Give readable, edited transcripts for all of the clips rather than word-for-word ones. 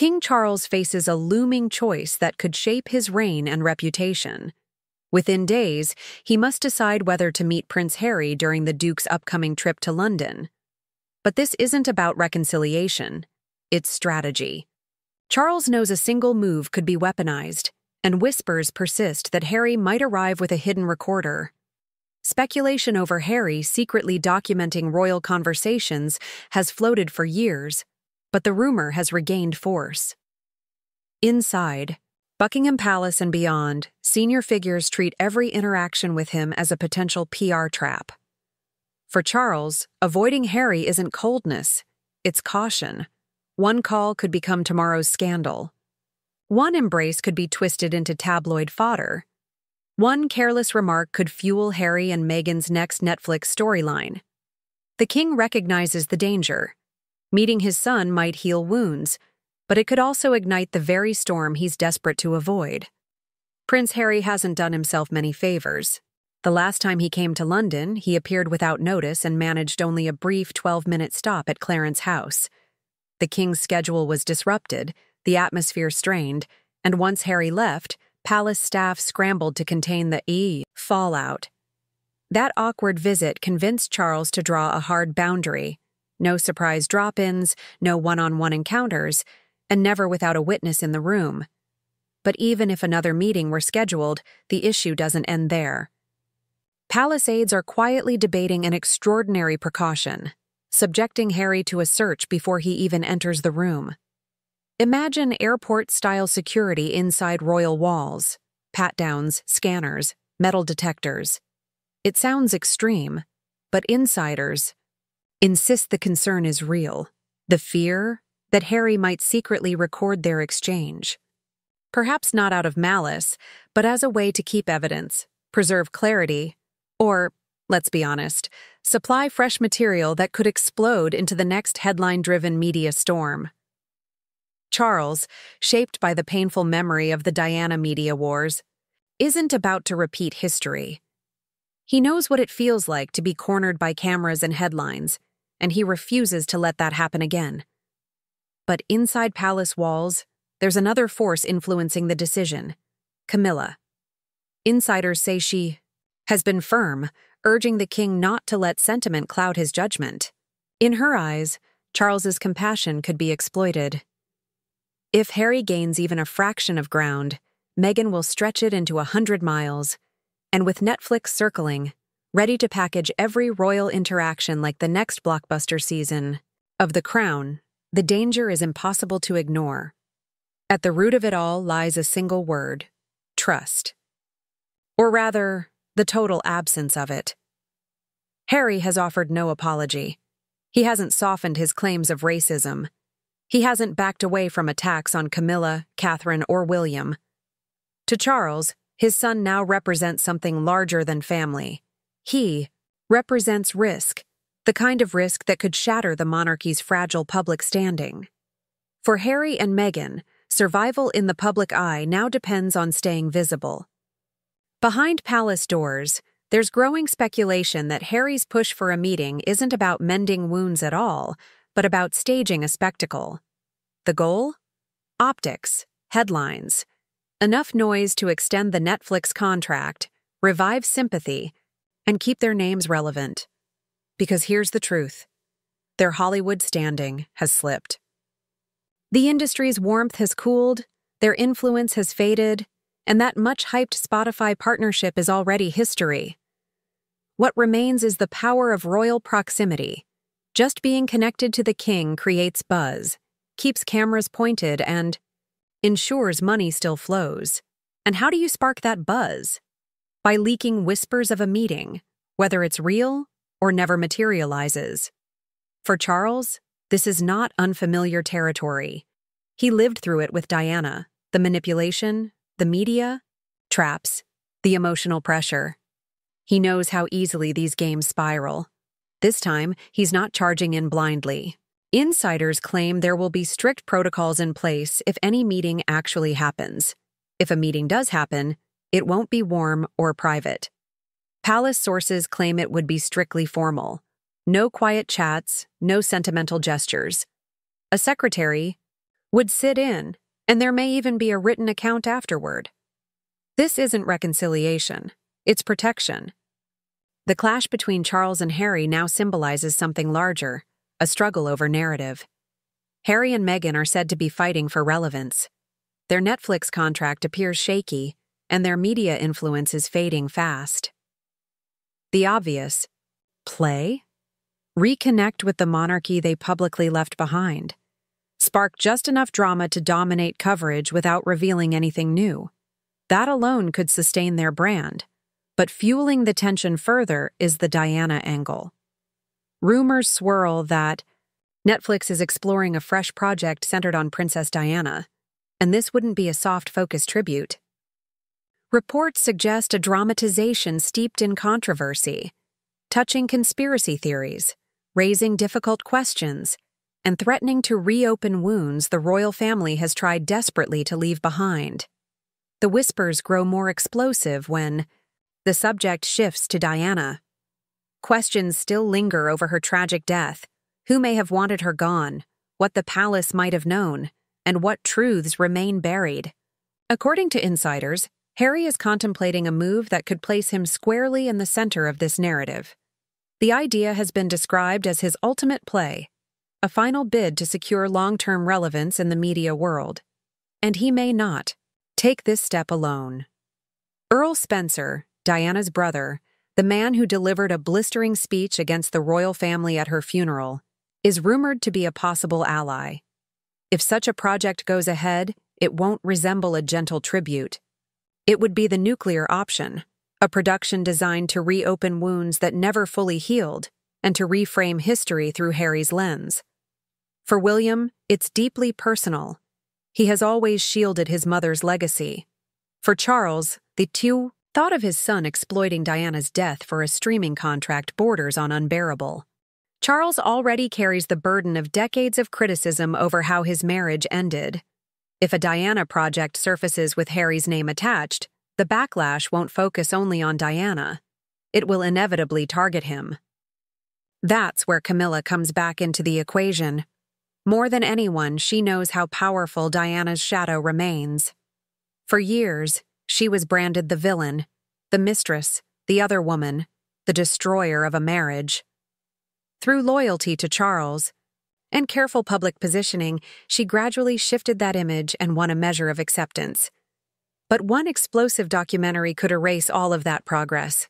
King Charles faces a looming choice that could shape his reign and reputation. Within days, he must decide whether to meet Prince Harry during the Duke's upcoming trip to London. But this isn't about reconciliation, it's strategy. Charles knows a single move could be weaponized, and whispers persist that Harry might arrive with a hidden recorder. Speculation over Harry secretly documenting royal conversations has floated for years, but the rumor has regained force. Inside Buckingham Palace and beyond, senior figures treat every interaction with him as a potential PR trap. For Charles, avoiding Harry isn't coldness, it's caution. One call could become tomorrow's scandal. One embrace could be twisted into tabloid fodder. One careless remark could fuel Harry and Meghan's next Netflix storyline. The king recognizes the danger. Meeting his son might heal wounds, but it could also ignite the very storm he's desperate to avoid. Prince Harry hasn't done himself many favors. The last time he came to London, he appeared without notice and managed only a brief 12-minute stop at Clarence House. The king's schedule was disrupted, the atmosphere strained, and once Harry left, palace staff scrambled to contain the fallout. That awkward visit convinced Charles to draw a hard boundary. No surprise drop-ins, no one-on-one encounters, and never without a witness in the room. But even if another meeting were scheduled, the issue doesn't end there. Palace aides are quietly debating an extraordinary precaution, subjecting Harry to a search before he even enters the room. Imagine airport-style security inside royal walls, pat-downs, scanners, metal detectors. It sounds extreme, but insiders insist the concern is real. The fear that Harry might secretly record their exchange. Perhaps not out of malice, but as a way to keep evidence, preserve clarity, or, let's be honest, supply fresh material that could explode into the next headline-driven media storm. Charles, shaped by the painful memory of the Diana media wars, isn't about to repeat history. He knows what it feels like to be cornered by cameras and headlines, and he refuses to let that happen again. But inside palace walls, there's another force influencing the decision: Camilla. Insiders say she has been firm, urging the king not to let sentiment cloud his judgment. In her eyes, Charles's compassion could be exploited. If Harry gains even a fraction of ground, Meghan will stretch it into 100 miles, and with Netflix circling, ready to package every royal interaction like the next blockbuster season of The Crown, the danger is impossible to ignore. At the root of it all lies a single word: trust. Or rather, the total absence of it. Harry has offered no apology. He hasn't softened his claims of racism. He hasn't backed away from attacks on Camilla, Catherine, or William. To Charles, his son now represents something larger than family. He represents risk, the kind of risk that could shatter the monarchy's fragile public standing. For Harry and Meghan, survival in the public eye now depends on staying visible. Behind palace doors, there's growing speculation that Harry's push for a meeting isn't about mending wounds at all, but about staging a spectacle. The goal? Optics, headlines, enough noise to extend the Netflix contract, revive sympathy, and keep their names relevant. Because here's the truth: their Hollywood standing has slipped. The industry's warmth has cooled, their influence has faded, and that much-hyped Spotify partnership is already history. What remains is the power of royal proximity. Just being connected to the king creates buzz, keeps cameras pointed, and ensures money still flows. And how do you spark that buzz? By leaking whispers of a meeting, whether it's real or never materializes. For Charles, this is not unfamiliar territory. He lived through it with Diana: the manipulation, the media, traps, the emotional pressure. He knows how easily these games spiral. This time, he's not charging in blindly. Insiders claim there will be strict protocols in place if any meeting actually happens. If a meeting does happen, it won't be warm or private. Palace sources claim it would be strictly formal. No quiet chats, no sentimental gestures. A secretary, would sit in, and there may even be a written account afterward. This isn't reconciliation, it's protection. The clash between Charles and Harry now symbolizes something larger, a struggle over narrative. Harry and Meghan are said to be fighting for relevance. Their Netflix contract appears shaky, and their media influence is fading fast. The obvious: play? Reconnect with the monarchy they publicly left behind. Spark just enough drama to dominate coverage without revealing anything new. That alone could sustain their brand. But fueling the tension further is the Diana angle. Rumors swirl that Netflix is exploring a fresh project centered on Princess Diana, and this wouldn't be a soft-focused tribute. Reports suggest a dramatization steeped in controversy, touching conspiracy theories, raising difficult questions, and threatening to reopen wounds the royal family has tried desperately to leave behind. The whispers grow more explosive when the subject shifts to Diana. Questions still linger over her tragic death: who may have wanted her gone, what the palace might have known, and what truths remain buried. According to insiders, Harry is contemplating a move that could place him squarely in the center of this narrative. The idea has been described as his ultimate play, a final bid to secure long-term relevance in the media world. And he may not take this step alone. Earl Spencer, Diana's brother, the man who delivered a blistering speech against the royal family at her funeral, is rumored to be a possible ally. If such a project goes ahead, it won't resemble a gentle tribute. It would be the nuclear option, a production designed to reopen wounds that never fully healed and to reframe history through Harry's lens. For William, it's deeply personal. He has always shielded his mother's legacy. For Charles, the thought of his son exploiting Diana's death for a streaming contract borders on unbearable. Charles already carries the burden of decades of criticism over how his marriage ended. If a Diana project surfaces with Harry's name attached, the backlash won't focus only on Diana. It will inevitably target him. That's where Camilla comes back into the equation. More than anyone, she knows how powerful Diana's shadow remains. For years, she was branded the villain, the mistress, the other woman, the destroyer of a marriage. Through loyalty to Charles and careful public positioning, she gradually shifted that image and won a measure of acceptance. But one explosive documentary could erase all of that progress.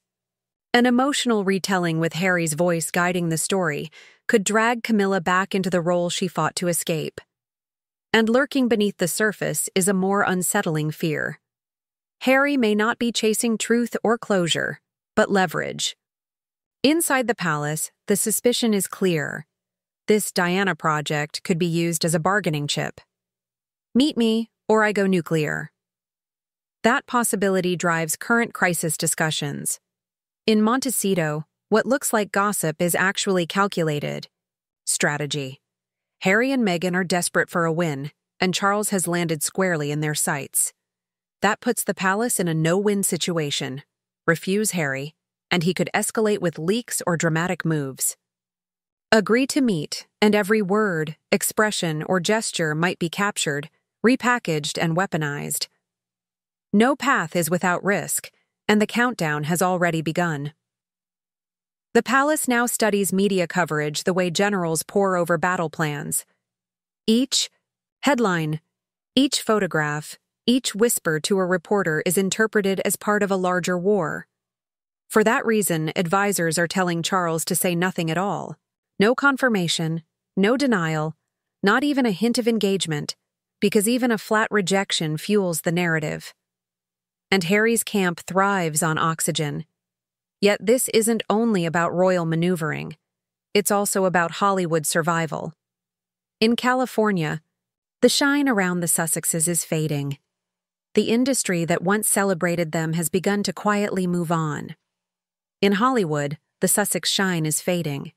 An emotional retelling with Harry's voice guiding the story could drag Camilla back into the role she fought to escape. And lurking beneath the surface is a more unsettling fear. Harry may not be chasing truth or closure, but leverage. Inside the palace, the suspicion is clear. This Diana project could be used as a bargaining chip. Meet me, or I go nuclear. That possibility drives current crisis discussions. In Montecito, what looks like gossip is actually calculated strategy. Harry and Meghan are desperate for a win, and Charles has landed squarely in their sights. That puts the palace in a no-win situation. Refuse Harry, and he could escalate with leaks or dramatic moves. Agree to meet, and every word, expression, or gesture might be captured, repackaged, and weaponized. No path is without risk, and the countdown has already begun. The palace now studies media coverage the way generals pore over battle plans. Each headline, each photograph, each whisper to a reporter is interpreted as part of a larger war. For that reason, advisors are telling Charles to say nothing at all. No confirmation, no denial, not even a hint of engagement, because even a flat rejection fuels the narrative. And Harry's camp thrives on oxygen. Yet this isn't only about royal maneuvering. It's also about Hollywood survival. In California, the shine around the Sussexes is fading. The industry that once celebrated them has begun to quietly move on. In Hollywood, the Sussex shine is fading.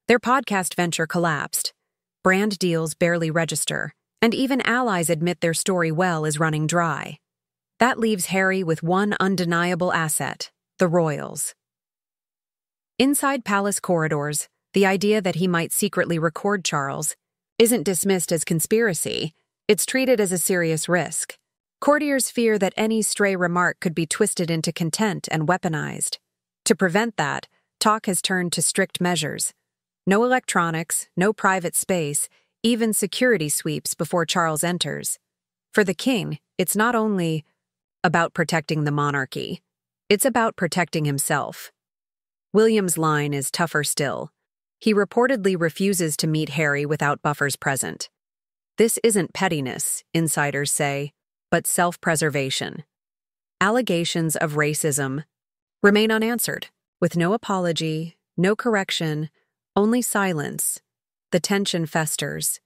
Their podcast venture collapsed. Brand deals barely register, and even allies admit their story well is running dry. That leaves Harry with one undeniable asset: the royals. Inside palace corridors, the idea that he might secretly record Charles isn't dismissed as conspiracy, It's treated as a serious risk. Courtiers fear that any stray remark could be twisted into contempt and weaponized. To prevent that, talk has turned to strict measures. No electronics, no private space, even security sweeps before Charles enters. For the king, it's not only about protecting the monarchy, it's about protecting himself. William's line is tougher still. He reportedly refuses to meet Harry without buffers present. This isn't pettiness, insiders say, but self-preservation. Allegations of racism remain unanswered, with no apology, no correction, only silence. The tension festers,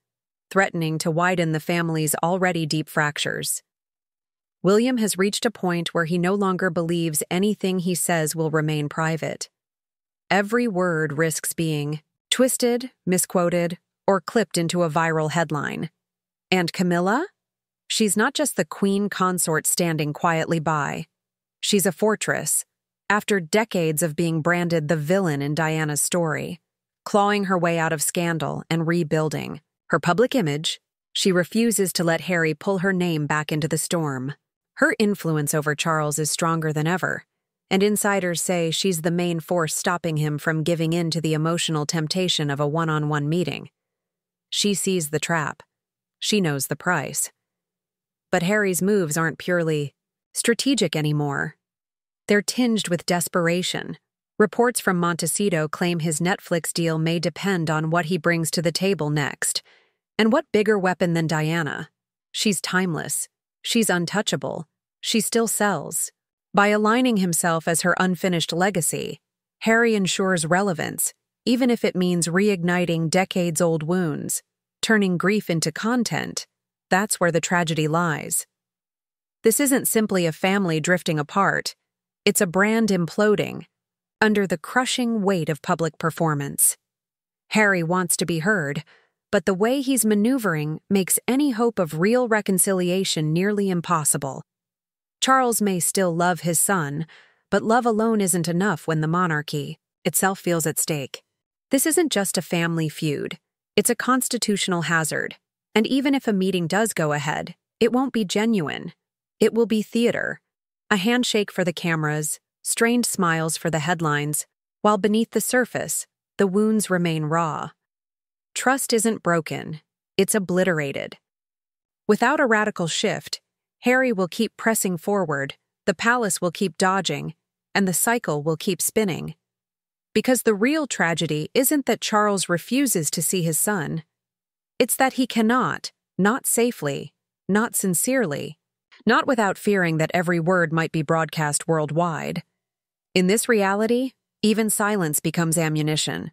threatening to widen the family's already deep fractures. William has reached a point where he no longer believes anything he says will remain private. Every word risks being twisted, misquoted, or clipped into a viral headline. And Camilla? She's not just the queen consort standing quietly by. She's a fortress, after decades of being branded the villain in Diana's story, clawing her way out of scandal and rebuilding her public image. She refuses to let Harry pull her name back into the storm. Her influence over Charles is stronger than ever, and insiders say she's the main force stopping him from giving in to the emotional temptation of a one-on-one meeting. She sees the trap. She knows the price. But Harry's moves aren't purely strategic anymore. They're tinged with desperation. Reports from Montecito claim his Netflix deal may depend on what he brings to the table next. And what bigger weapon than Diana? She's timeless. She's untouchable. She still sells. By aligning himself as her unfinished legacy, Harry ensures relevance, even if it means reigniting decades-old wounds, turning grief into content. That's where the tragedy lies. This isn't simply a family drifting apart. It's a brand imploding, under the crushing weight of public performance. Harry wants to be heard, but the way he's maneuvering makes any hope of real reconciliation nearly impossible. Charles may still love his son, but love alone isn't enough when the monarchy itself feels at stake. This isn't just a family feud. It's a constitutional hazard. And even if a meeting does go ahead, it won't be genuine. It will be theater. A handshake for the cameras, strained smiles for the headlines, while beneath the surface, the wounds remain raw. Trust isn't broken, it's obliterated. Without a radical shift, Harry will keep pressing forward, the palace will keep dodging, and the cycle will keep spinning. Because the real tragedy isn't that Charles refuses to see his son. It's that he cannot, not safely, not sincerely, not without fearing that every word might be broadcast worldwide. In this reality, even silence becomes ammunition.